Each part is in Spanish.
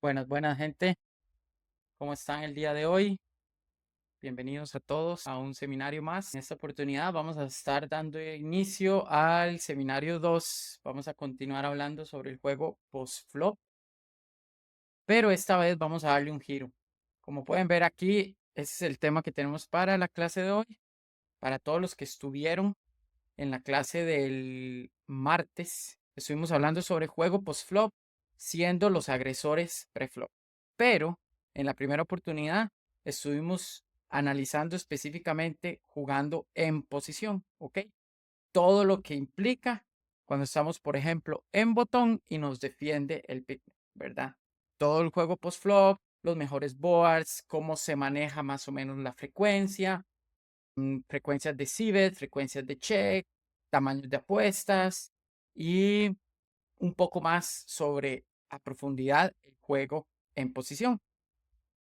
Buenas gente, ¿cómo están el día de hoy? Bienvenidos a todos a un seminario más. En esta oportunidad vamos a estar dando inicio al seminario 2. Vamos a continuar hablando sobre el juego post-flop, pero esta vez vamos a darle un giro. Como pueden ver aquí, ese es el tema que tenemos para la clase de hoy. Para todos los que estuvieron en la clase del martes, estuvimos hablando sobre juego post-flop, siendo los agresores pre-flop. Pero en la primera oportunidad estuvimos analizando específicamente jugando en posición, ¿ok? Todo lo que implica cuando estamos, por ejemplo, en botón y nos defiende el pick, ¿verdad? Todo el juego post-flop, los mejores boards, cómo se maneja más o menos la frecuencia, frecuencias de CBET, frecuencias de check, tamaños de apuestas y un poco más sobre a profundidad el juego en posición.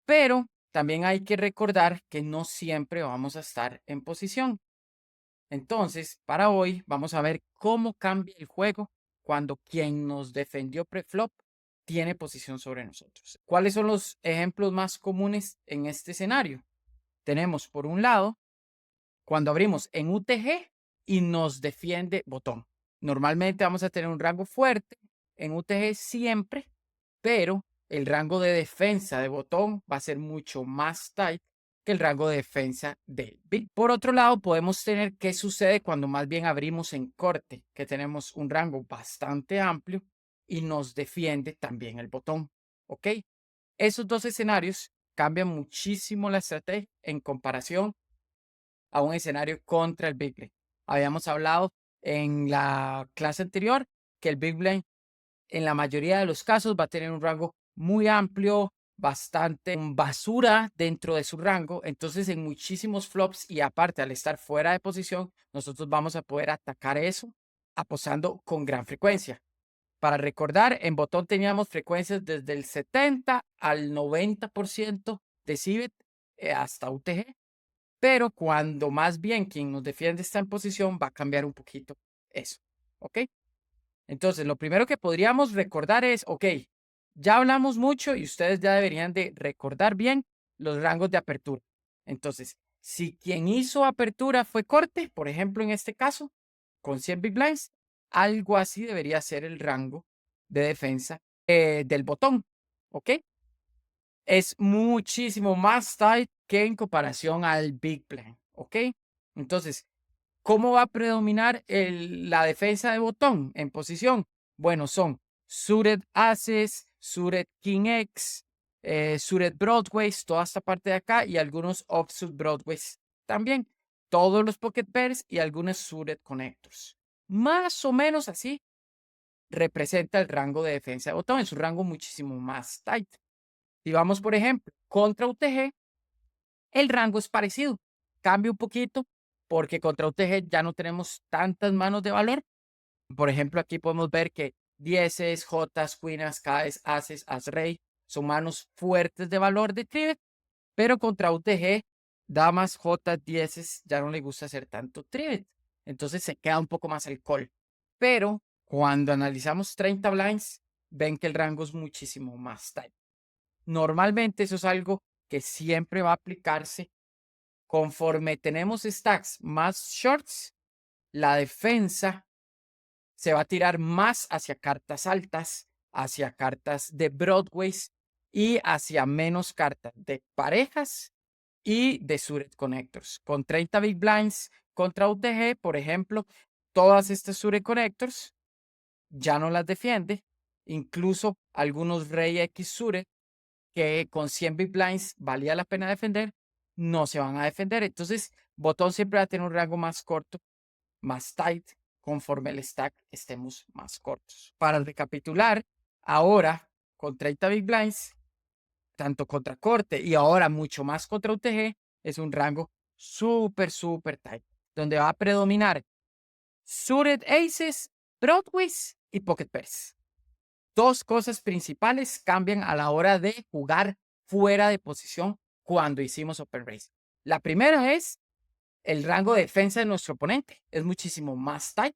Pero también hay que recordar que no siempre vamos a estar en posición. Entonces, para hoy vamos a ver cómo cambia el juego cuando quien nos defendió preflop tiene posición sobre nosotros. ¿Cuáles son los ejemplos más comunes en este escenario? Tenemos por un lado cuando abrimos en UTG y nos defiende botón. Normalmente vamos a tener un rango fuerte en UTG siempre, pero el rango de defensa de botón va a ser mucho más tight que el rango de defensa de big. Por otro lado, podemos tener qué sucede cuando más bien abrimos en corte, que tenemos un rango bastante amplio y nos defiende también el botón. ¿Ok? Esos dos escenarios cambian muchísimo la estrategia en comparación a un escenario contra el Big Blind. Habíamos hablado en la clase anterior que el Big Blind en la mayoría de los casos va a tener un rango muy amplio, bastante basura dentro de su rango. Entonces, en muchísimos flops y aparte al estar fuera de posición, nosotros vamos a poder atacar eso apostando con gran frecuencia. Para recordar, en botón teníamos frecuencias desde el 70 al 90% de CBET hasta UTG. Pero cuando más bien quien nos defiende está en posición, va a cambiar un poquito eso. ¿Ok? Entonces, lo primero que podríamos recordar es, ok, ya hablamos mucho y ustedes ya deberían de recordar bien los rangos de apertura. Entonces, si quien hizo apertura fue corte, por ejemplo, en este caso, con 100 big blinds, algo así debería ser el rango de defensa del botón. ¿Ok? Es muchísimo más tight que en comparación al Big Blind, ¿ok? Entonces, ¿cómo va a predominar la defensa de botón en posición? Bueno, son suited aces, suited king X, suited broadways, toda esta parte de acá y algunos offsuit broadways también. Todos los pocket pairs y algunos suited connectors. Más o menos así representa el rango de defensa de botón. Es un rango muchísimo más tight. Si vamos, por ejemplo, contra UTG, el rango es parecido. Cambia un poquito porque contra UTG ya no tenemos tantas manos de valor. Por ejemplo, aquí podemos ver que dieces, jotas, queenas, caes, aces, as rey son manos fuertes de valor de trivet, pero contra UTG, damas, jotas, dieces ya no le gusta hacer tanto trivet. Entonces se queda un poco más el call. Pero cuando analizamos 30 blinds, ven que el rango es muchísimo más tight. Normalmente eso es algo que siempre va a aplicarse conforme tenemos stacks más shorts, la defensa se va a tirar más hacia cartas altas, hacia cartas de broadways y hacia menos cartas de parejas y de suited connectors. Con 30 big blinds contra UTG, por ejemplo, todas estas suited connectors ya no las defiende, incluso algunos rey X suited que con 100 big blinds valía la pena defender, no se van a defender. Entonces, botón siempre va a tener un rango más corto, más tight, conforme el stack estemos más cortos. Para recapitular, ahora con 30 big blinds, tanto contra corte y ahora mucho más contra UTG, es un rango súper tight, donde va a predominar suited aces, broadways y pocket pairs. Dos cosas principales cambian a la hora de jugar fuera de posición cuando hicimos Open Race. La primera es el rango de defensa de nuestro oponente. Es muchísimo más tight.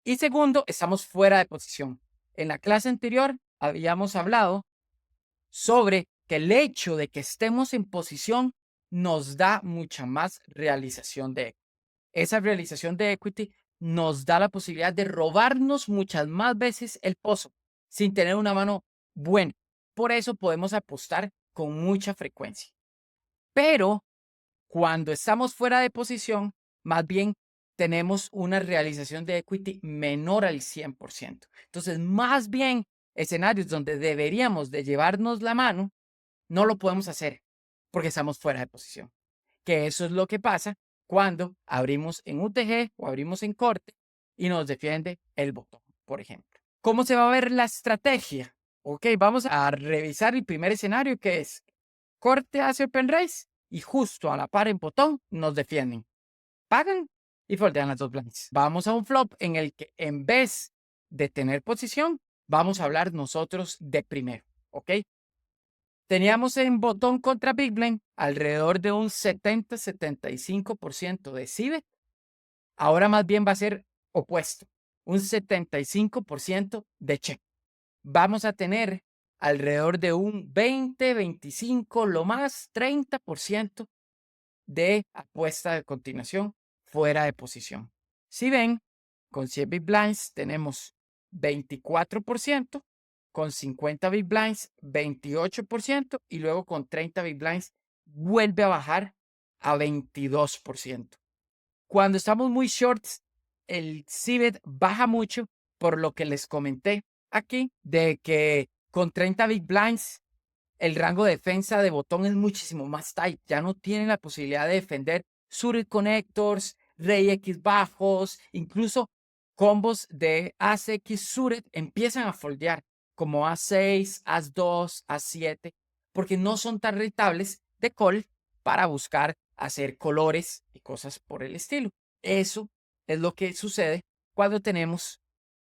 Y segundo, estamos fuera de posición. En la clase anterior habíamos hablado sobre que el hecho de que estemos en posición nos da mucha más realización de equity. Esa realización de equity nos da la posibilidad de robarnos muchas más veces el pozo sin tener una mano buena. Por eso podemos apostar con mucha frecuencia. Pero cuando estamos fuera de posición, más bien tenemos una realización de equity menor al 100%. Entonces, más bien, escenarios donde deberíamos de llevarnos la mano, no lo podemos hacer porque estamos fuera de posición. Que eso es lo que pasa cuando abrimos en UTG o abrimos en corte y nos defiende el botón, por ejemplo. ¿Cómo se va a ver la estrategia? Ok, vamos a revisar el primer escenario, que es corte hacia open raise y justo a la par en botón nos defienden. Pagan y foldean las dos blinds. Vamos a un flop en el que en vez de tener posición, vamos a hablar nosotros de primero. ¿Ok? Teníamos en botón contra Big Blind alrededor de un 70-75% de CBET. Ahora más bien va a ser opuesto, un 75% de check. Vamos a tener alrededor de un 20-25, lo más 30% de apuesta de continuación fuera de posición. Si ven, con 100 Big Blinds tenemos 24%, con 50 Big Blinds 28% y luego con 30 Big Blinds vuelve a bajar a 22%. Cuando estamos muy shorts, el CBET baja mucho, por lo que les comenté aquí, de que con 30 Big Blinds el rango de defensa de botón es muchísimo más tight. Ya no tienen la posibilidad de defender suited connectors, rey X bajos, incluso combos de as X suited empiezan a foldear como A6, As2, A7, porque no son tan rentables de call para buscar hacer colores y cosas por el estilo. Eso es lo que sucede cuando tenemos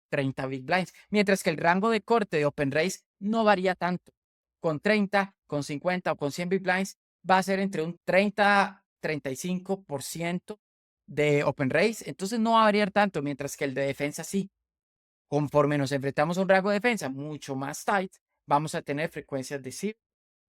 30 big blinds, mientras que el rango de corte de open raise no varía tanto. Con 30, con 50 o con 100 big blinds va a ser entre un 30-35% de open raise, entonces no va a variar tanto, mientras que el de defensa sí. Conforme nos enfrentamos a un rango de defensa mucho más tight, vamos a tener frecuencias de SIP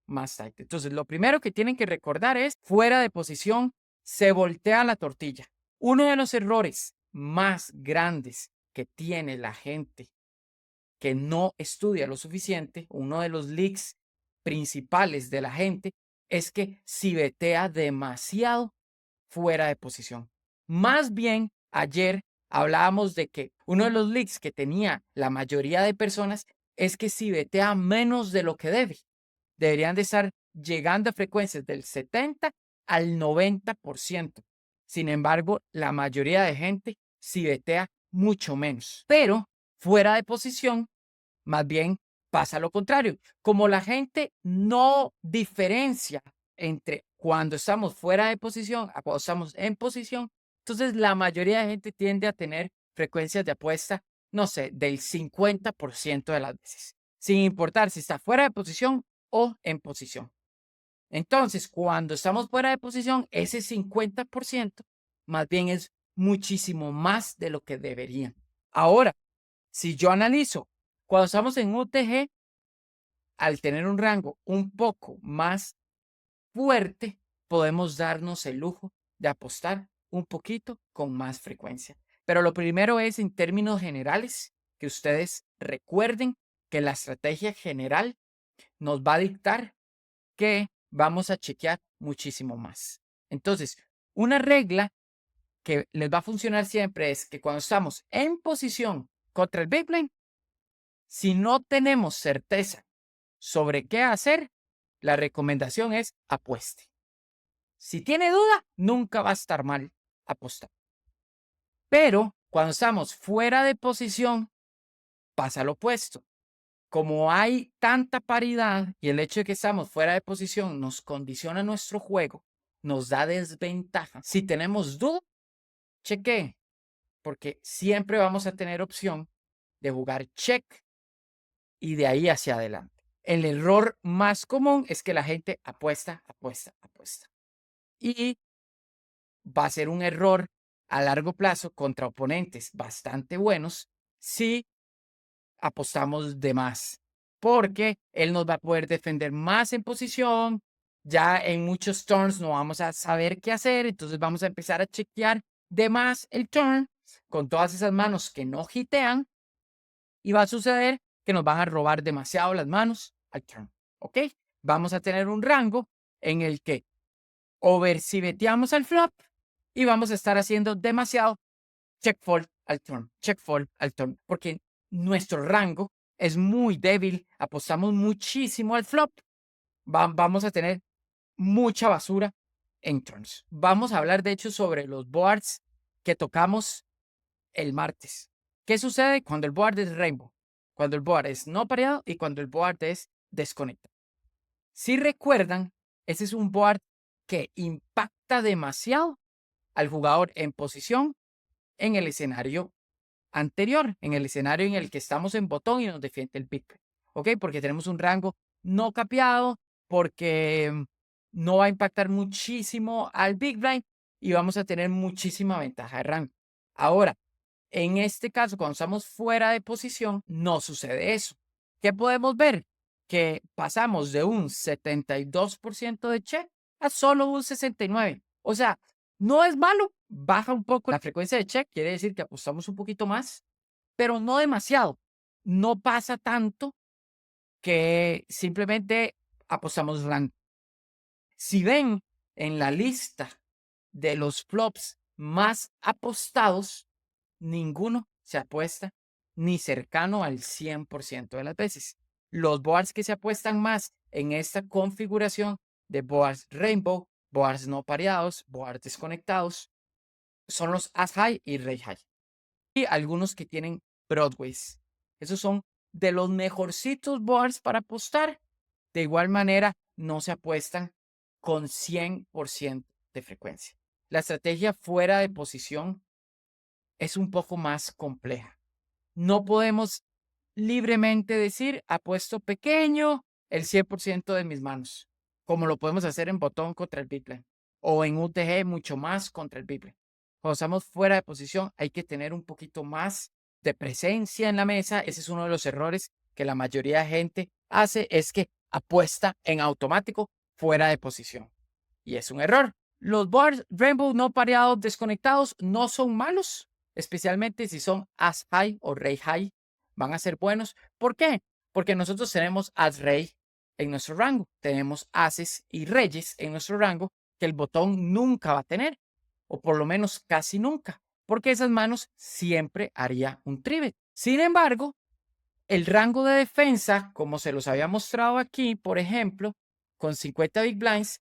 más tight. Entonces, lo primero que tienen que recordar es, fuera de posición, se voltea la tortilla. Uno de los errores más grandes que tiene la gente que no estudia lo suficiente, uno de los leaks principales de la gente es que cibetea demasiado fuera de posición. Más bien, ayer hablábamos de que uno de los leaks que tenía la mayoría de personas es que cibetea menos de lo que debe. Deberían de estar llegando a frecuencias del 70 al 90%. Sin embargo, la mayoría de gente cibetea mucho menos. Pero fuera de posición, más bien pasa lo contrario. Como la gente no diferencia entre cuando estamos fuera de posición a cuando estamos en posición, entonces la mayoría de gente tiende a tener frecuencias de apuesta, no sé, del 50% de las veces, sin importar si está fuera de posición o en posición. Entonces, cuando estamos fuera de posición, ese 50% más bien es muchísimo más de lo que deberían. Ahora, si yo analizo, cuando estamos en UTG, al tener un rango un poco más fuerte, podemos darnos el lujo de apostar un poquito con más frecuencia. Pero lo primero es, en términos generales, que ustedes recuerden que la estrategia general nos va a dictar que vamos a chequear muchísimo más. Entonces, una regla que les va a funcionar siempre es que cuando estamos en posición contra el Big Blind, si no tenemos certeza sobre qué hacer, la recomendación es apueste. Si tiene duda, nunca va a estar mal apostar. Pero cuando estamos fuera de posición, pasa lo opuesto. Como hay tanta paridad y el hecho de que estamos fuera de posición nos condiciona nuestro juego, nos da desventaja. Si tenemos duda, cheque, porque siempre vamos a tener opción de jugar check y de ahí hacia adelante. El error más común es que la gente apuesta, apuesta, apuesta. Y va a ser un error a largo plazo contra oponentes bastante buenos si apostamos de más. porque él nos va a poder defender más en posición. Ya en muchos turns no vamos a saber qué hacer, entonces vamos a empezar a chequear de más el turn con todas esas manos que no hitean y va a suceder que nos van a robar demasiado las manos al turn, ¿ok? Vamos a tener un rango en el que overcibeteamos al flop y vamos a estar haciendo demasiado check fold al turn, check fold al turn, porque nuestro rango es muy débil, apostamos muchísimo al flop, vamos a tener mucha basura en turns. Vamos a hablar de hecho sobre los boards que tocamos el martes. ¿Qué sucede cuando el board es rainbow? Cuando el board es no pareado y cuando el board es desconectado. Si recuerdan, ese es un board que impacta demasiado al jugador en posición en el escenario anterior, en el escenario en el que estamos en botón y nos defiende el big blind, ¿ok? Porque tenemos un rango no capeado, porque no va a impactar muchísimo al big blind y vamos a tener muchísima ventaja de rango. Ahora, en este caso, cuando estamos fuera de posición, no sucede eso. ¿Qué podemos ver? Que pasamos de un 72% de check a solo un 69%. O sea, no es malo, baja un poco la frecuencia de check, quiere decir que apostamos un poquito más, pero no demasiado. No pasa tanto que simplemente apostamos rango. Si ven en la lista de los flops más apostados, ninguno se apuesta ni cercano al 100% de las veces. Los boards que se apuestan más en esta configuración de boards rainbow, boards no pareados, boards desconectados, son los as high y rey high. Y algunos que tienen broadways. Esos son de los mejorcitos boards para apostar. De igual manera, no se apuestan con 100% de frecuencia. La estrategia fuera de posición es un poco más compleja. No podemos libremente decir, apuesto pequeño el 100% de mis manos, como lo podemos hacer en botón contra el big blind o en UTG mucho más contra el big blind. Cuando estamos fuera de posición hay que tener un poquito más de presencia en la mesa. Ese es uno de los errores que la mayoría de gente hace, es que apuesta en automático fuera de posición. Y es un error. Los boards rainbow no pareados desconectados no son malos, especialmente si son as high o rey high. Van a ser buenos. ¿Por qué? Porque nosotros tenemos as rey en nuestro rango. Tenemos ases y reyes en nuestro rango que el botón nunca va a tener, o por lo menos casi nunca, porque esas manos siempre haría un trivet. Sin embargo, el rango de defensa, como se los había mostrado aquí, por ejemplo, con 50 big blinds,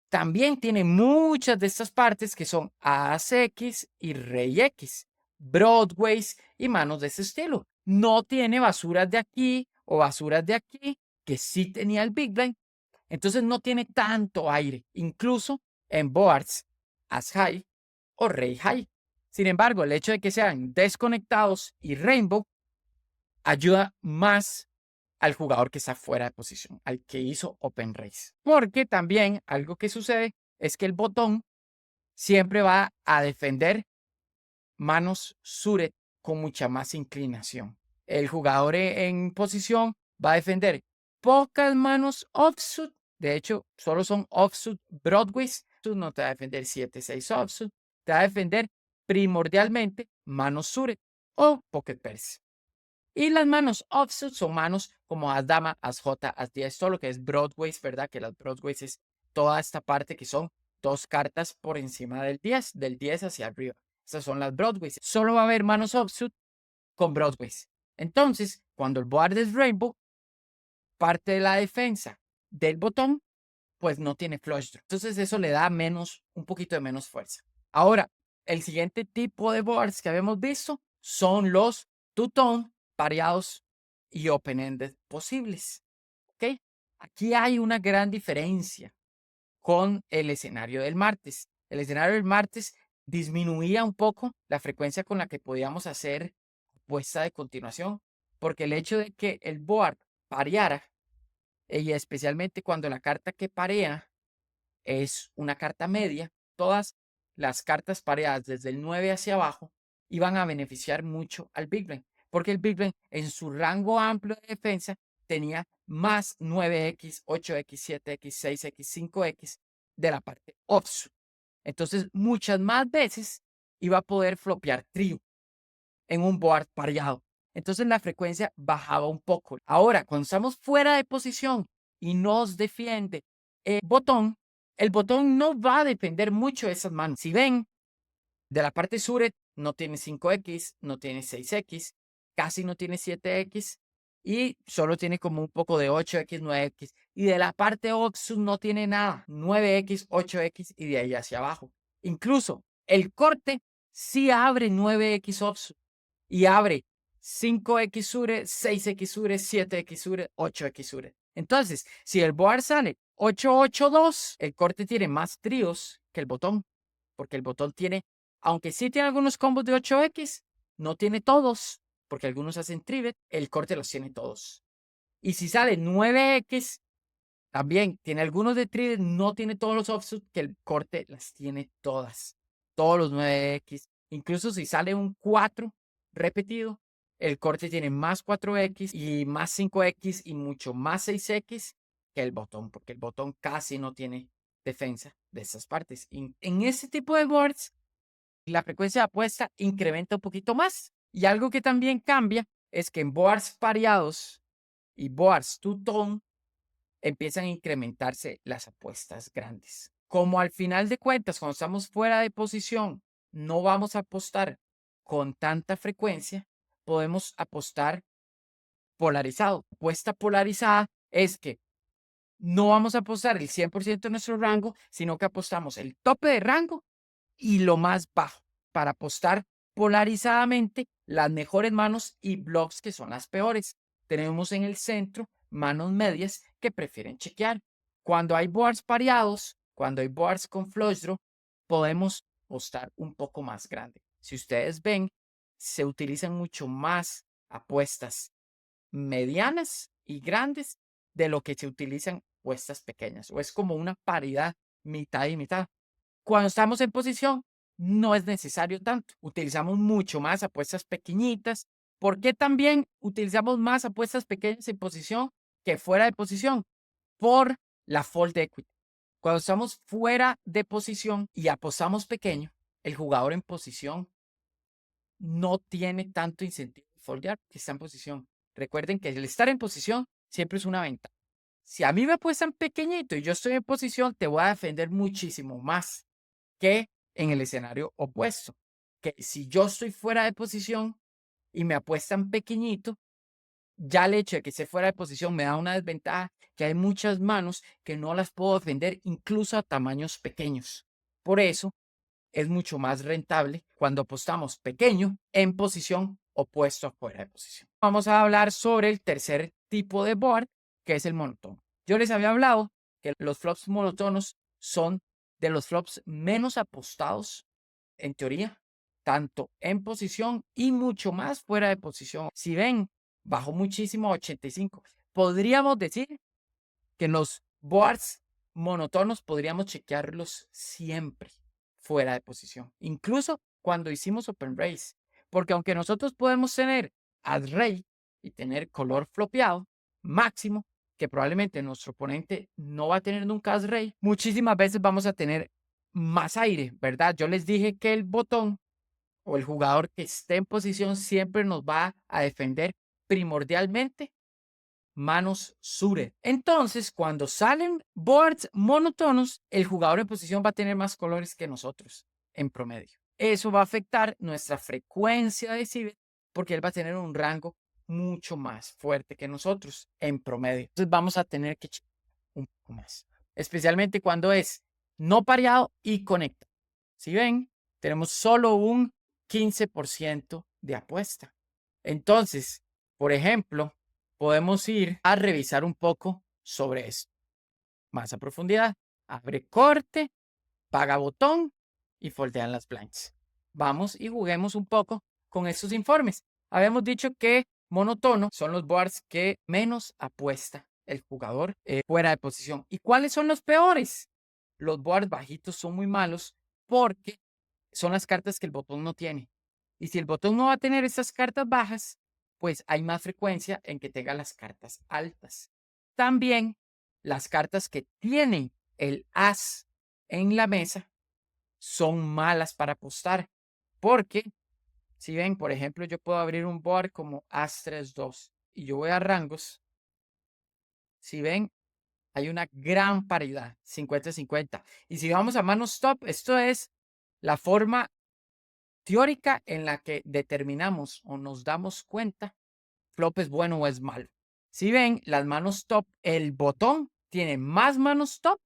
también tiene muchas de estas partes que son as X y rey X, broadways y manos de ese estilo. No tiene basuras de aquí o basuras de aquí, que sí tenía el big blind. Entonces no tiene tanto aire, incluso en boards as high o rey high. Sin embargo, el hecho de que sean desconectados y rainbow ayuda más al jugador que está fuera de posición, al que hizo open race. Porque también algo que sucede es que el botón siempre va a defender manos suited con mucha más inclinación. El jugador en posición va a defender pocas manos offsuit. De hecho, solo son offsuit broadways. Tú no te va a defender 7-6 offsuit. Te va a defender primordialmente manos suited o pocket pairs. Y las manos offsuit son manos como as dama, as jota, as 10, todo lo que es broadways, ¿verdad? Que las broadways es toda esta parte que son dos cartas por encima del 10 hacia arriba. Esas son las broadways. Solo va a haber manos offsuit con broadways. Entonces, cuando el board es rainbow, parte de la defensa del botón, pues no tiene flush draw. Entonces eso le da un poquito de menos fuerza. Ahora, el siguiente tipo de boards que habíamos visto son los two-tone, pareados y open-ended posibles. ¿Ok? Aquí hay una gran diferencia con el escenario del martes. El escenario del martes disminuía un poco la frecuencia con la que podíamos hacer apuesta de continuación, porque el hecho de que el board pareara, y especialmente cuando la carta que parea es una carta media, todas las cartas pareadas desde el 9 hacia abajo iban a beneficiar mucho al Big Blind, porque el Big Blind en su rango amplio de defensa tenía más 9x, 8x, 7x, 6x, 5x de la parte offsuit. Entonces, muchas más veces iba a poder flopear trío en un board pareado. Entonces, la frecuencia bajaba un poco. Ahora, cuando estamos fuera de posición y nos defiende el botón no va a depender mucho de esas manos. Si ven, de la parte suret no tiene 5x, no tiene 6x, casi no tiene 7x y solo tiene como un poco de 8x, 9x. Y de la parte offsuit no tiene nada, 9x, 8x y de ahí hacia abajo. Incluso el corte sí abre 9x offsuit y abre 5x suret, 6x suret, 7x suret, 8x suret. Entonces, si el board sale 882, el corte tiene más tríos que el botón, porque el botón tiene, aunque sí tiene algunos combos de 8x, no tiene todos, porque algunos hacen trivet, el corte los tiene todos. Y si sale 9x, también tiene algunos de trivet, no tiene todos los offsuit, que el corte las tiene todas, todos los 9x. Incluso si sale un 4 repetido, el corte tiene más 4x y más 5x y mucho más 6x que el botón, porque el botón casi no tiene defensa de esas partes. Y en ese tipo de boards, la frecuencia de apuesta incrementa un poquito más. Y algo que también cambia es que en boards pareados y boards two-tone empiezan a incrementarse las apuestas grandes. Como al final de cuentas, cuando estamos fuera de posición, no vamos a apostar con tanta frecuencia, podemos apostar polarizado. Apuesta polarizada es que no vamos a apostar el 100% de nuestro rango, sino que apostamos el tope de rango y lo más bajo para apostar polarizadamente las mejores manos y blocks que son las peores. Tenemos en el centro manos medias que prefieren chequear. Cuando hay boards pareados, cuando hay boards con flush draw, podemos apostar un poco más grande. Si ustedes ven, se utilizan mucho más apuestas medianas y grandes de lo que se utilizan apuestas pequeñas. O es como una paridad mitad y mitad. Cuando estamos en posición, no es necesario tanto. Utilizamos mucho más apuestas pequeñitas. ¿Por qué también utilizamos más apuestas pequeñas en posición que fuera de posición? Por la fold equity. Cuando estamos fuera de posición y apostamos pequeño, el jugador en posición no tiene tanto incentivo de foldear que está en posición. Recuerden que el estar en posición siempre es una ventaja. Si a mí me apuestan pequeñito y yo estoy en posición, te voy a defender muchísimo más que en el escenario opuesto. Que si yo estoy fuera de posición y me apuestan pequeñito, ya el hecho de que esté fuera de posición me da una desventaja, que hay muchas manos que no las puedo defender incluso a tamaños pequeños. Por eso es mucho más rentable cuando apostamos pequeño en posición opuesto a fuera de posición. Vamos a hablar sobre el tercer tipo de board, que es el monótono. Yo les había hablado que los flops monótonos son de los flops menos apostados, en teoría, tanto en posición y mucho más fuera de posición. Si ven, bajó muchísimo a 85. Podríamos decir que en los boards monótonos podríamos chequearlos siempre fuera de posición, incluso cuando hicimos Open Race, porque aunque nosotros podemos tener ad rey y tener color flopeado máximo, que probablemente nuestro oponente no va a tener nunca as rey, muchísimas veces vamos a tener más aire, ¿verdad? Yo les dije que el botón o el jugador que esté en posición siempre nos va a defender primordialmente manos suret. Entonces, cuando salen boards monótonos, el jugador en posición va a tener más colores que nosotros en promedio. Eso va a afectar nuestra frecuencia de civet porque él va a tener un rango mucho más fuerte que nosotros en promedio. Entonces vamos a tener que checar un poco más, especialmente cuando es no pareado y conectado. Si ven, tenemos solo un 15% de apuesta. Entonces, por ejemplo, podemos ir a revisar un poco sobre esto. Más a profundidad. Abre corte, paga botón y foldean las blinds. Vamos y juguemos un poco con estos informes. Habíamos dicho que monótono son los boards que menos apuesta el jugador fuera de posición. ¿Y cuáles son los peores? Los boards bajitos son muy malos porque son las cartas que el botón no tiene. Y si el botón no va a tener esas cartas bajas, pues hay más frecuencia en que tenga las cartas altas. También las cartas que tienen el as en la mesa son malas para apostar, porque si ven, por ejemplo, yo puedo abrir un board como as 3-2 y yo voy a rangos. Si ven, hay una gran paridad, 50-50. Y si vamos a manos top, esto es la forma teórica en la que determinamos o nos damos cuenta flop es bueno o es malo. Si ven, las manos top, el botón tiene más manos top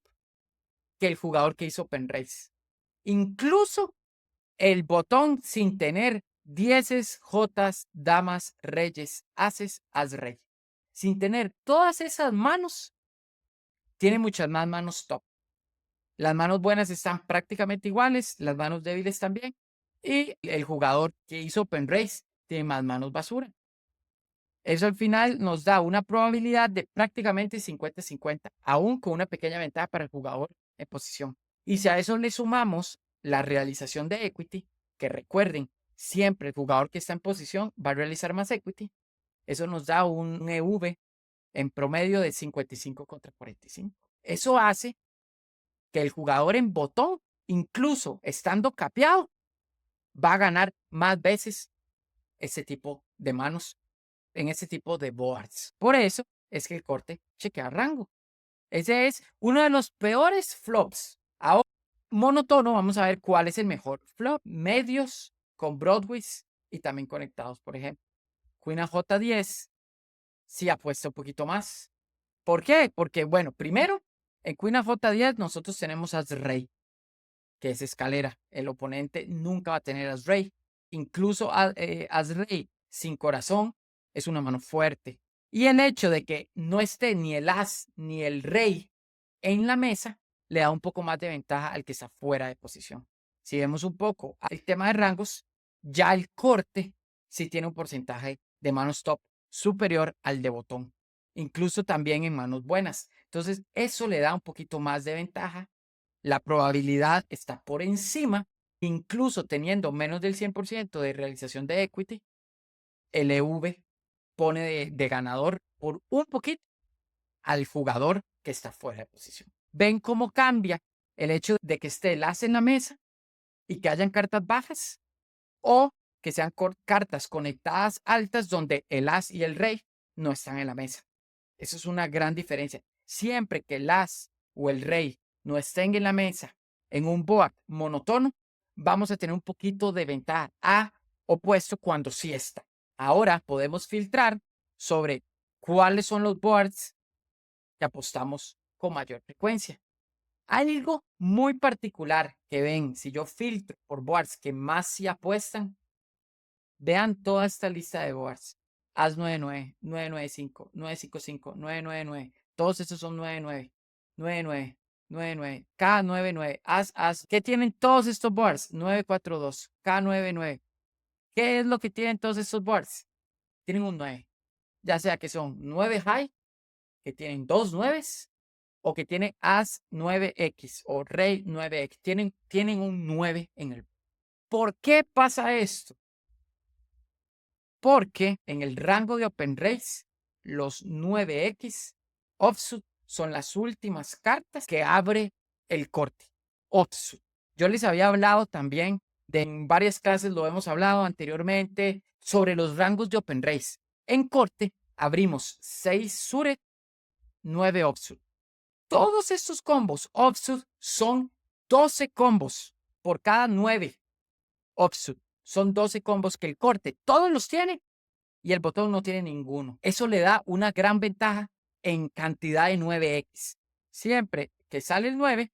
que el jugador que hizo open race. Incluso el botón sin tener dieces, jotas, damas, reyes, ases, as rey. Sin tener todas esas manos, tiene muchas más manos top. Las manos buenas están prácticamente iguales, las manos débiles también. Y el jugador que hizo open race tiene más manos basura. Eso al final nos da una probabilidad de prácticamente 50-50, aún con una pequeña ventaja para el jugador en posición. Y si a eso le sumamos la realización de equity, que recuerden, siempre el jugador que está en posición va a realizar más equity, eso nos da un EV en promedio de 55 contra 45. Eso hace que el jugador en botón, incluso estando capeado, va a ganar más veces ese tipo de manos en ese tipo de boards. Por eso es que el corte chequea rango. Ese es uno de los peores flops. Ahora, monotono, vamos a ver cuál es el mejor flop. Medios con Broadways y también conectados, por ejemplo. Queen a J10 sí apuesta un poquito más. ¿Por qué? Porque, bueno, primero, en Queen a J10 nosotros tenemos as rey, que es escalera. El oponente nunca va a tener as rey. Incluso as rey sin corazón es una mano fuerte. Y el hecho de que no esté ni el as ni el rey en la mesa le da un poco más de ventaja al que está fuera de posición. Si vemos un poco el tema de rangos, ya el corte sí tiene un porcentaje de manos top superior al de botón, incluso también en manos buenas. Entonces, eso le da un poquito más de ventaja. La probabilidad está por encima, incluso teniendo menos del 100% de realización de equity, el EV pone de ganador por un poquito al jugador que está fuera de posición. ¿Ven cómo cambia el hecho de que esté el as en la mesa y que hayan cartas bajas? O que sean cartas conectadas altas donde el as y el rey no están en la mesa. Eso es una gran diferencia. Siempre que el as o el rey no estén en la mesa en un board monótono, vamos a tener un poquito de ventaja a opuesto cuando sí está. Ahora podemos filtrar sobre cuáles son los boards que apostamos con mayor frecuencia. Algo muy particular que ven, si yo filtro por boards que más sí apuestan, vean toda esta lista de boards. As 99, 995, 955, 999. Todos estos son 99, 99, 99, K99, As. ¿Qué tienen todos estos boards? 942, K99. ¿Qué es lo que tienen todos estos boards? Tienen un 9. Ya sea que son 9 high, que tienen dos 9, o que tiene As 9X o Rey 9X. Tienen un 9 en el. ¿Por qué pasa esto? Porque en el rango de Open Race, los 9X offsuit son las últimas cartas que abre el corte. Offsuit. Yo les había hablado también en varias clases, lo hemos hablado anteriormente, sobre los rangos de Open Race. En corte abrimos 6 suited, 9 offsuit. Todos estos combos offsuit son 12 combos por cada 9 offsuit. Son 12 combos que el corte todos los tiene y el botón no tiene ninguno. Eso le da una gran ventaja en cantidad de 9X. Siempre que sale el 9,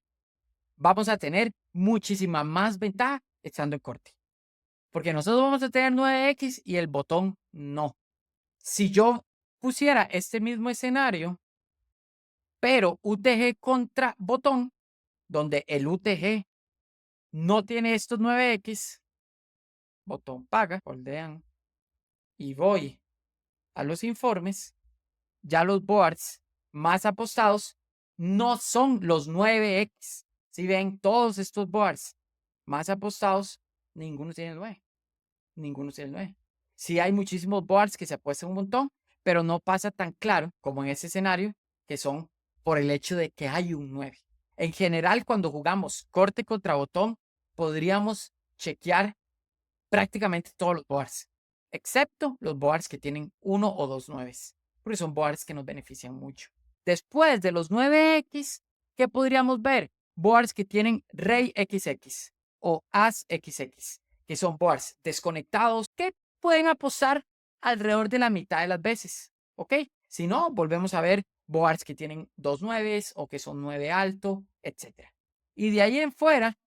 vamos a tener muchísima más ventaja estando en corte. Porque nosotros vamos a tener 9X y el botón no. Si yo pusiera este mismo escenario, pero UTG contra botón, donde el UTG no tiene estos 9X, botón paga, holdean, y voy a los informes, ya los boards más apostados no son los 9X. Si ven todos estos boards más apostados, ninguno tiene el 9. Ninguno tiene el 9. Sí hay muchísimos boards que se apuestan un montón, pero no pasa tan claro como en ese escenario, que son por el hecho de que hay un 9. En general, cuando jugamos corte contra botón, podríamos chequear prácticamente todos los boards, excepto los boards que tienen uno o dos 9, porque son boards que nos benefician mucho. Después de los 9X, ¿qué podríamos ver? Boards que tienen rey XX o as XX, que son boards desconectados que pueden apostar alrededor de la mitad de las veces, ¿ok? Si no, volvemos a ver boards que tienen dos 9 o que son 9 alto, etc. Y de ahí en fuera,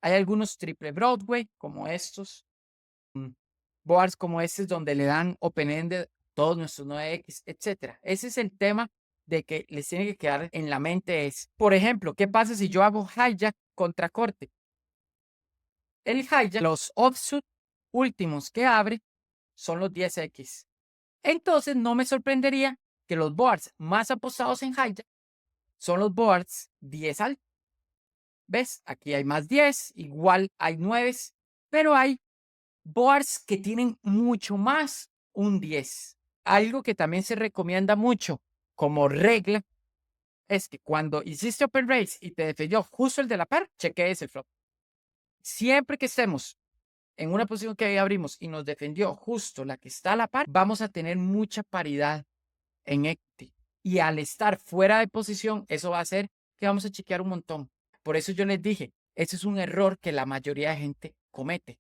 hay algunos triple Broadway, como estos, boards como este, donde le dan open-ended todos nuestros 9X, etc. Ese es el tema de que les tiene que quedar en la mente es, por ejemplo, ¿qué pasa si yo hago hijack contra corte? El hijack, los offsuit últimos que abre son los 10X. Entonces no me sorprendería que los boards más apostados en hijack son los boards 10 alto. ¿Ves? Aquí hay más 10, igual hay 9, pero hay boards que tienen mucho más un 10. Algo que también se recomienda mucho como regla es que cuando hiciste open race y te defendió justo el de la par, chequees el flop. Siempre que estemos en una posición que abrimos y nos defendió justo la que está a la par, vamos a tener mucha paridad en equity. Y al estar fuera de posición, eso va a hacer que vamos a chequear un montón. Por eso yo les dije, ese es un error que la mayoría de gente comete.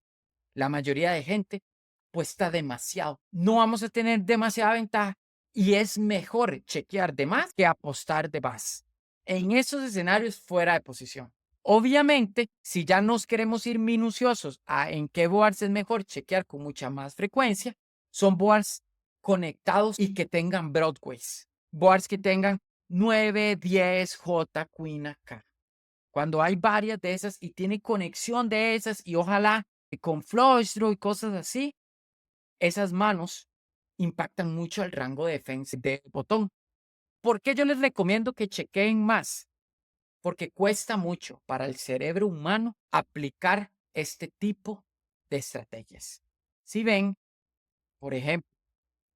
La mayoría de gente apuesta demasiado. No vamos a tener demasiada ventaja y es mejor chequear de más que apostar de más. En esos escenarios fuera de posición. Obviamente, si ya nos queremos ir minuciosos a en qué boards es mejor chequear con mucha más frecuencia, son boards conectados y que tengan broadways. Boards que tengan 9, 10, J, Queen, K. Cuando hay varias de esas y tiene conexión de esas y ojalá con flush draw y cosas así, esas manos impactan mucho el rango de defensa del botón. ¿Por qué yo les recomiendo que chequeen más? Porque cuesta mucho para el cerebro humano aplicar este tipo de estrategias. Si ven, por ejemplo,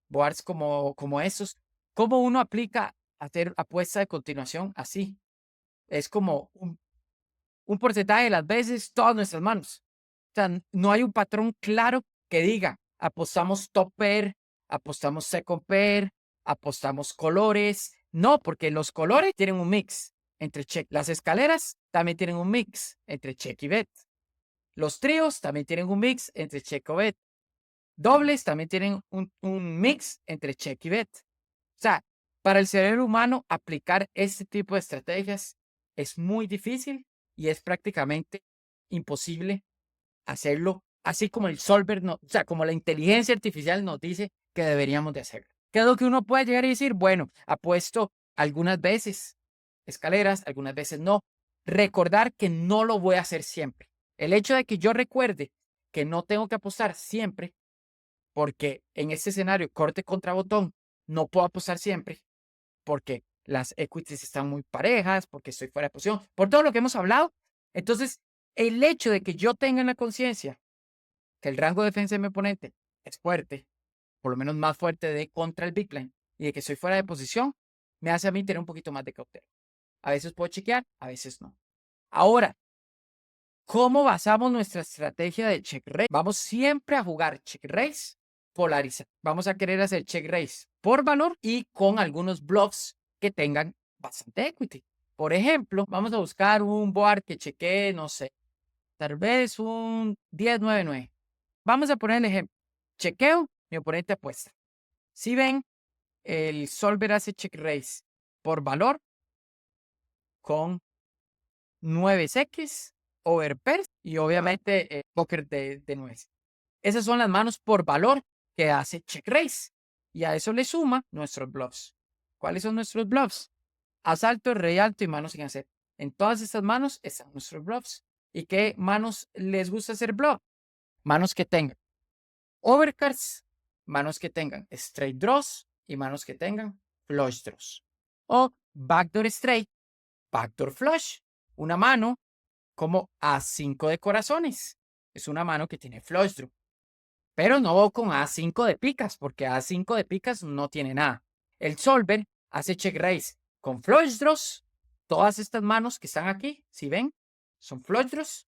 boards como estos, ¿cómo uno aplica hacer apuesta de continuación así? Es como un porcentaje de las veces todas nuestras manos. O sea, no hay un patrón claro que diga, apostamos top pair, apostamos second pair, apostamos colores. No, porque los colores tienen un mix entre check. Las escaleras también tienen un mix entre check y bet. Los tríos también tienen un mix entre check o bet. Dobles también tienen un mix entre check y bet. O sea, para el cerebro humano aplicar este tipo de estrategias es muy difícil y es prácticamente imposible hacerlo así como el solver, no, o sea, como la inteligencia artificial nos dice que deberíamos de hacerlo. ¿Qué es lo que uno puede llegar y decir? Bueno, apuesto algunas veces escaleras, algunas veces no. Recordar que no lo voy a hacer siempre. El hecho de que yo recuerde que no tengo que apostar siempre, porque en este escenario corte contra botón no puedo apostar siempre, porque las equities están muy parejas, porque estoy fuera de posición, por todo lo que hemos hablado. Entonces, el hecho de que yo tenga en la conciencia que el rango de defensa de mi oponente es fuerte, por lo menos más fuerte de contra el big blind, y de que estoy fuera de posición, me hace a mí tener un poquito más de cautela. A veces puedo chequear, a veces no. Ahora, ¿cómo basamos nuestra estrategia de check raise? Vamos siempre a jugar check raise polarizado. Vamos a querer hacer check raise por valor y con algunos bluffs que tengan bastante equity. Por ejemplo, vamos a buscar un board que chequee, no sé, tal vez un 10-9-9. Vamos a poner el ejemplo. Chequeo, mi oponente apuesta. Si ven, el solver hace check raise por valor con 9x, overpairs y obviamente poker de 9. Esas son las manos por valor que hace check raise. Y a eso le suma nuestros bluffs. ¿Cuáles son nuestros bluffs? Asalto, rey alto y manos sin hacer. En todas estas manos están nuestros bluffs. ¿Y qué manos les gusta hacer bluff? Manos que tengan overcards, manos que tengan straight draws y manos que tengan flush draws. O backdoor straight, backdoor flush. Una mano como A5 de corazones. Es una mano que tiene flush draw. Pero no con A5 de picas, porque A5 de picas no tiene nada. El solver hace check raise con flush draws. Todas estas manos que están aquí, si ven, son flush draws.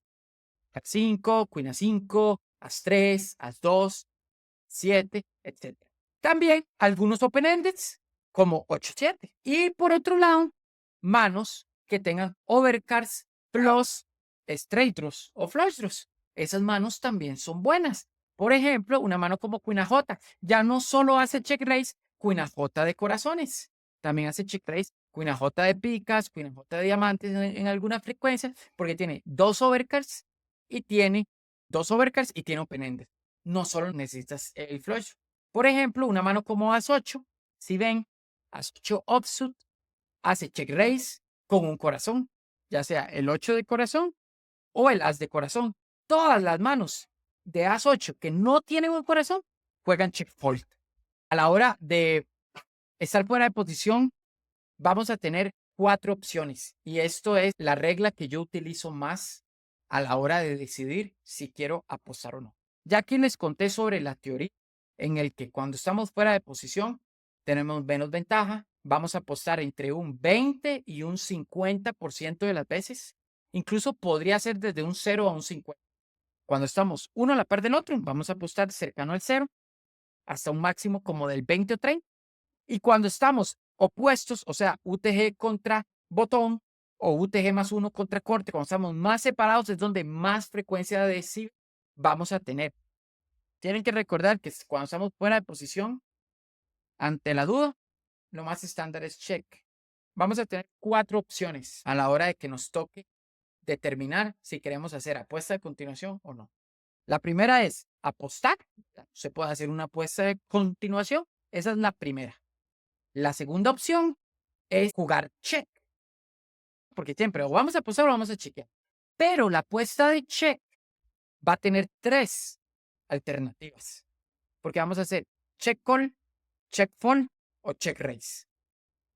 A5, Queen A5, As3, As2, 7, etc. También algunos open-endeds como 8-7. Y por otro lado, manos que tengan overcards plus straight draws o flush draws. Esas manos también son buenas. Por ejemplo, una mano como Queen AJ ya no solo hace check raise Queen AJ de corazones, también hace check raise Queen AJ de picas, Queen AJ de diamantes en alguna frecuencia, porque tiene dos overcards y tiene open-ended. No solo necesitas el flush. Por ejemplo, una mano como As8, si ven, As8 offsuit hace check raise con un corazón, ya sea el 8 de corazón o el As de corazón. Todas las manos de As8 que no tienen un corazón juegan check fold. A la hora de estar fuera de posición, vamos a tener 4 opciones y esto es la regla que yo utilizo más a la hora de decidir si quiero apostar o no. Ya que les conté sobre la teoría en el que cuando estamos fuera de posición tenemos menos ventaja, vamos a apostar entre un 20 y un 50% de las veces. Incluso podría ser desde un 0 a un 50. Cuando estamos uno a la par del otro, vamos a apostar cercano al 0 hasta un máximo como del 20 o 30. Y cuando estamos opuestos, o sea, UTG contra botón o UTG más 1 contra corte, cuando estamos más separados es donde más frecuencia de decir vamos a tener. Tienen que recordar que cuando estamos fuera de posición, ante la duda, lo más estándar es check. Vamos a tener 4 opciones a la hora de que nos toque determinar si queremos hacer apuesta de continuación o no. La primera es apostar. Se puede hacer una apuesta de continuación. Esa es la primera. La segunda opción es jugar check. Porque siempre o vamos a apostar o vamos a chequear. Pero la apuesta de check va a tener 3 alternativas. Porque vamos a hacer check call, check fold o check raise.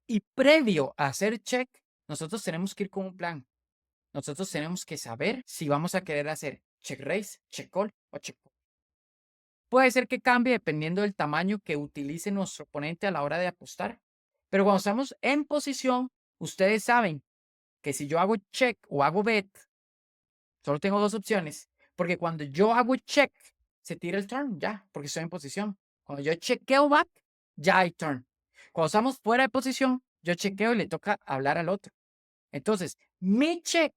Y previo a hacer check, nosotros tenemos que ir con un plan. Nosotros tenemos que saber si vamos a querer hacer check raise, check call o check fold. Puede ser que cambie dependiendo del tamaño que utilice nuestro oponente a la hora de apostar. Pero cuando estamos en posición, ustedes saben que si yo hago check o hago bet, solo tengo 2 opciones. Porque cuando yo hago check, se tira el turn, ya, porque estoy en posición. Cuando yo chequeo back, ya hay turn. Cuando estamos fuera de posición, yo chequeo y le toca hablar al otro. Entonces, mi check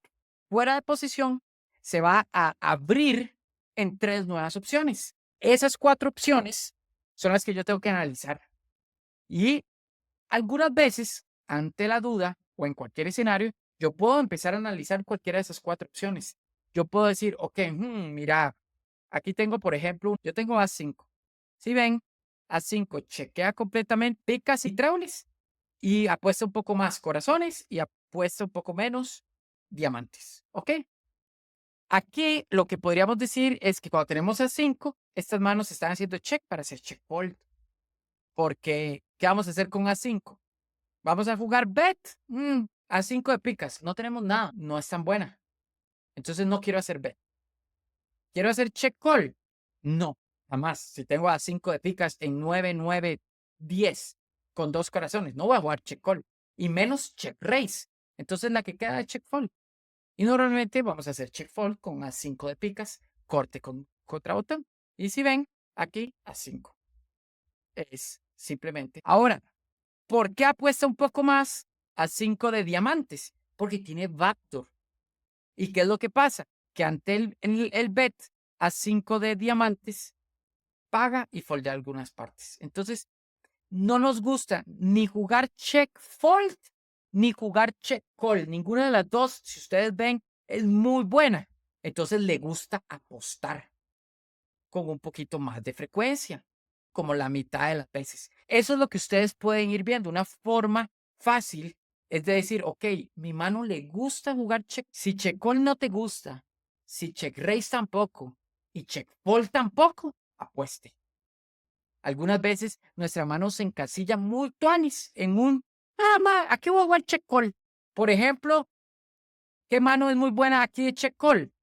fuera de posición se va a abrir en 3 nuevas opciones. Esas 4 opciones son las que yo tengo que analizar. Y algunas veces, ante la duda o en cualquier escenario, yo puedo empezar a analizar cualquiera de esas 4 opciones. Yo puedo decir, ok, mira, aquí tengo, por ejemplo, yo tengo A5. Si ven, A5 chequea completamente picas y traules y apuesta un poco más corazones y apuesta un poco menos diamantes. ¿Ok? Aquí lo que podríamos decir es que cuando tenemos A5, estas manos están haciendo check para hacer check fold. Porque, ¿qué vamos a hacer con A5? Vamos a jugar bet. A5 de picas. No tenemos nada. No es tan buena. Entonces no quiero hacer bet. ¿Quiero hacer check call? No, jamás. Si tengo A5 de picas en 9, 9, 10 con 2 corazones, no voy a jugar check call. Y menos check raise. Entonces la que queda es check fold. Y normalmente vamos a hacer check fold con A5 de picas, corte contra botón. Y si ven, aquí A5. Es simplemente. Ahora, ¿por qué apuesta un poco más A5 de diamantes? Porque tiene backdoor. ¿Y qué es lo que pasa? Que ante el bet A5 de diamantes, paga y foldea algunas partes. Entonces, no nos gusta ni jugar check fold ni jugar check call. Ninguna de las dos, si ustedes ven, es muy buena. Entonces le gusta apostar con un poquito más de frecuencia, como la mitad de las veces. Eso es lo que ustedes pueden ir viendo. Una forma fácil es de decir, ok, mi mano le gusta jugar check. Si check call no te gusta, si check raise tampoco y check fold tampoco, apueste. Algunas veces nuestra mano se encasilla muy tuanis en un, aquí voy a jugar check call. Por ejemplo, ¿qué mano es muy buena aquí de check call?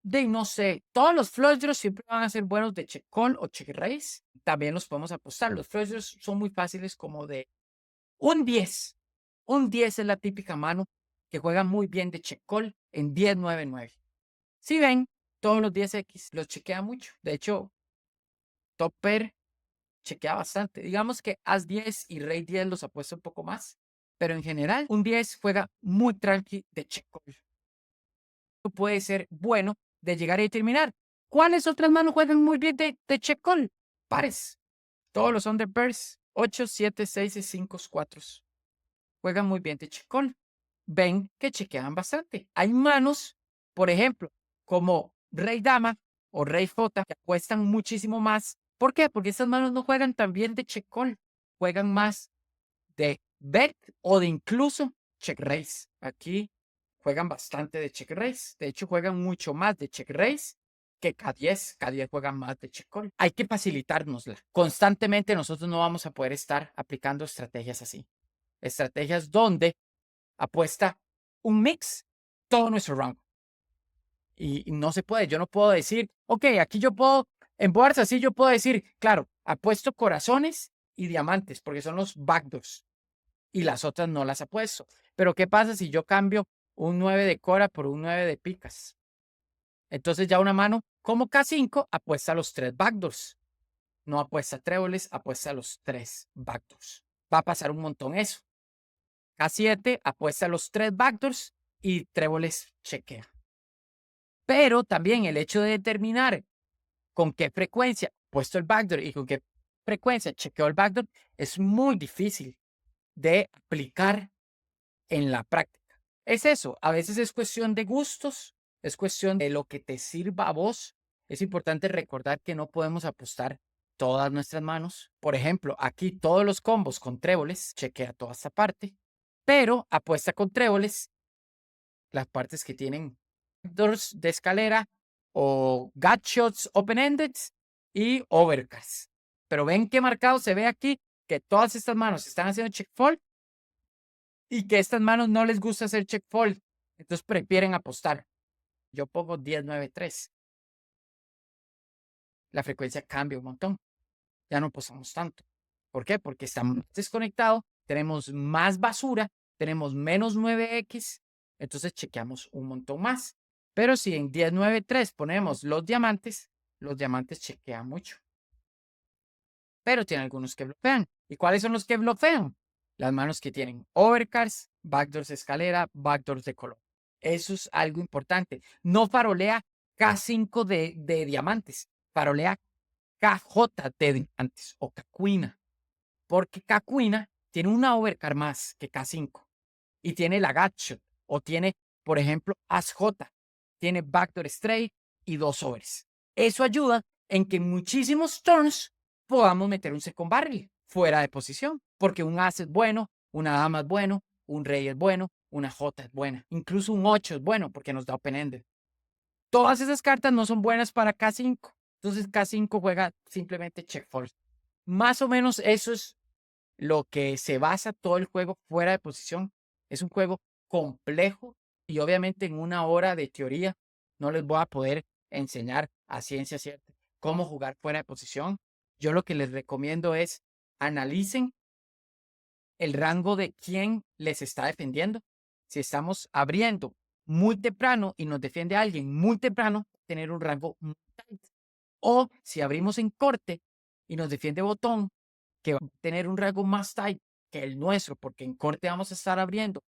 no sé, todos los flush draws siempre van a ser buenos de check call o check raise. También los podemos apostar. Los flush draws son muy fáciles como de un 10. Un 10 es la típica mano que juega muy bien de check call en 10-9-9. Si ven, todos los 10X los chequea mucho. De hecho, top pair chequea bastante. Digamos que As 10 y Rey 10 los apuesta un poco más. Pero en general, un 10 juega muy tranqui de check call. Puede ser bueno de llegar y terminar. ¿Cuáles otras manos juegan muy bien de check call? Pares. Todos los under pairs. 8, 7, 6 y 5, 4. Juegan muy bien de check call. Ven que chequean bastante. Hay manos, por ejemplo, como Rey Dama o Rey J, que apuestan muchísimo más. ¿Por qué? Porque estas manos no juegan tan bien de check call. Juegan más de bet o de incluso check raise. Aquí juegan bastante de check raise. De hecho, juegan mucho más de check raise que K10. K10 juegan más de check call. Hay que facilitárnosla. Constantemente nosotros no vamos a poder estar aplicando estrategias así. Estrategias donde apuesta un mix todo nuestro rango. Y no se puede. Yo no puedo decir, ok, aquí yo puedo, en boards así yo puedo decir, claro, apuesto corazones y diamantes porque son los backdoors y las otras no las apuesto. Pero ¿qué pasa si yo cambio un 9 de cora por un 9 de picas? Entonces ya una mano como K5 apuesta a los 3 backdoors. No apuesta a tréboles, apuesta a los 3 backdoors. Va a pasar un montón eso. K7 apuesta a los 3 backdoors y tréboles chequea. Pero también el hecho de determinar con qué frecuencia puesto el backdoor y con qué frecuencia chequeo el backdoor es muy difícil de aplicar en la práctica. Es eso, a veces es cuestión de gustos, es cuestión de lo que te sirva a vos. Es importante recordar que no podemos apostar todas nuestras manos. Por ejemplo, aquí todos los combos con tréboles, chequea toda esta parte, pero apuesta con tréboles las partes que tienen doors de escalera o gut shots open-ended y overcards. Pero ven qué marcado se ve aquí que todas estas manos están haciendo check fold y que estas manos no les gusta hacer check fold. Entonces prefieren apostar. Yo pongo 10-9-3. La frecuencia cambia un montón. Ya no apostamos tanto. ¿Por qué? Porque estamos desconectados, tenemos más basura, tenemos menos 9X, entonces chequeamos un montón más. Pero si en 10-9-3 ponemos los diamantes chequean mucho. Pero tiene algunos que bloquean. ¿Y cuáles son los que bloquean? Las manos que tienen overcards, backdoors de escalera, backdoors de color. Eso es algo importante. No farolea K5 de diamantes, farolea KJ de diamantes o K-Queen. Porque K-Queen tiene una overcard más que K5 y tiene la gutshot o tiene, por ejemplo, As-J, tiene backdoor straight y 2 overs. Eso ayuda en que en muchísimos turns podamos meter un second barrel fuera de posición, porque un As es bueno, una Dama es bueno, un Rey es bueno, una J es buena, incluso un 8 es bueno porque nos da open-ended. Todas esas cartas no son buenas para K5, entonces K5 juega simplemente check fold. Más o menos eso es lo que se basa todo el juego fuera de posición. Es un juego complejo y obviamente en una hora de teoría no les voy a poder enseñar a ciencia cierta cómo jugar fuera de posición. Yo lo que les recomiendo es analicen el rango de quién les está defendiendo. Si estamos abriendo muy temprano y nos defiende alguien muy temprano, tener un rango muy tight. O si abrimos en corte y nos defiende botón, que va a tener un rango más tight que el nuestro, porque en corte vamos a estar abriendo,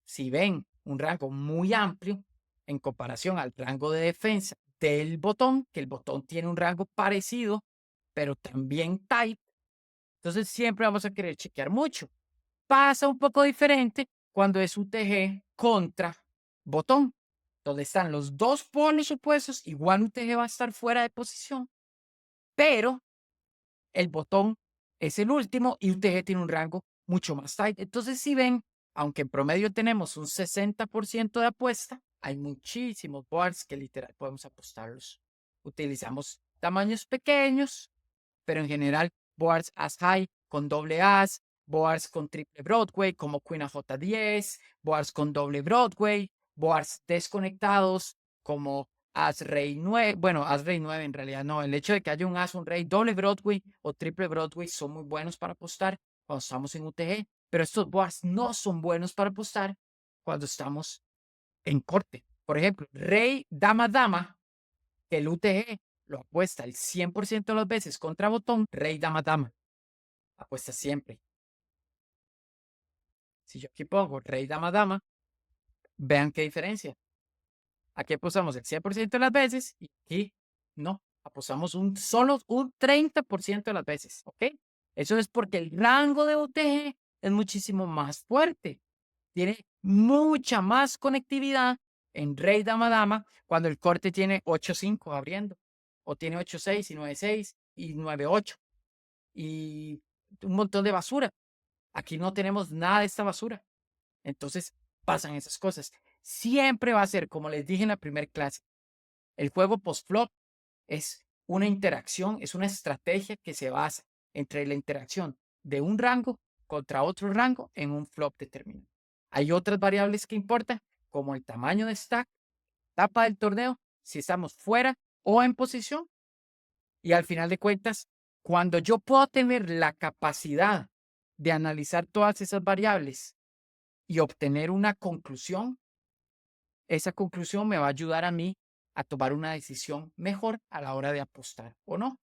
si ven, un rango muy amplio en comparación al rango de defensa del botón, que el botón tiene un rango parecido, pero también tight. Entonces siempre vamos a querer chequear mucho. Pasa un poco diferente cuando es UTG contra botón, donde están los dos polos opuestos. Igual UTG va a estar fuera de posición, pero el botón es el último y UTG tiene un rango mucho más tight. Entonces, si ven, aunque en promedio tenemos un 60% de apuesta, hay muchísimos boards que literal podemos apostarlos. Utilizamos tamaños pequeños, pero en general boards as high con doble as, boards con triple Broadway como Queen a J10, boards con doble Broadway, boards desconectados como as rey 9, bueno, as rey 9 en realidad no, el hecho de que haya un as, un rey, doble Broadway o triple Broadway son muy buenos para apostar cuando estamos en UTG, pero estos boas no son buenos para apostar cuando estamos en corte. Por ejemplo, rey, dama, dama, que el UTG lo apuesta el 100% de las veces contra botón, rey, dama, dama, apuesta siempre. Si yo aquí pongo rey, dama, dama, vean qué diferencia. Aquí apostamos el 100% de las veces y aquí no, apostamos solo un 30% de las veces, ¿ok? Eso es porque el rango de UTG es muchísimo más fuerte. Tiene mucha más conectividad en rey, dama, dama, cuando el corte tiene 8-5 abriendo, o tiene 8-6 y 9-6 y 9-8 y un montón de basura. Aquí no tenemos nada de esta basura. Entonces pasan esas cosas. Siempre va a ser, como les dije en la primera clase, el juego post-flop es una interacción, es una estrategia que se basa entre la interacción de un rango contra otro rango en un flop determinado. Hay otras variables que importan, como el tamaño de stack, etapa del torneo, si estamos fuera o en posición. Y al final de cuentas, cuando yo puedo tener la capacidad de analizar todas esas variables y obtener una conclusión, esa conclusión me va a ayudar a mí a tomar una decisión mejor a la hora de apostar o no.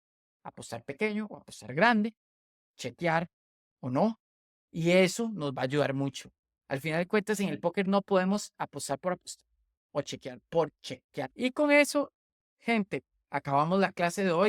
Apostar pequeño o apostar grande, chequear o no. Y eso nos va a ayudar mucho. Al final de cuentas, en el póker no podemos apostar por apostar o chequear por chequear. Y con eso, gente, acabamos la clase de hoy.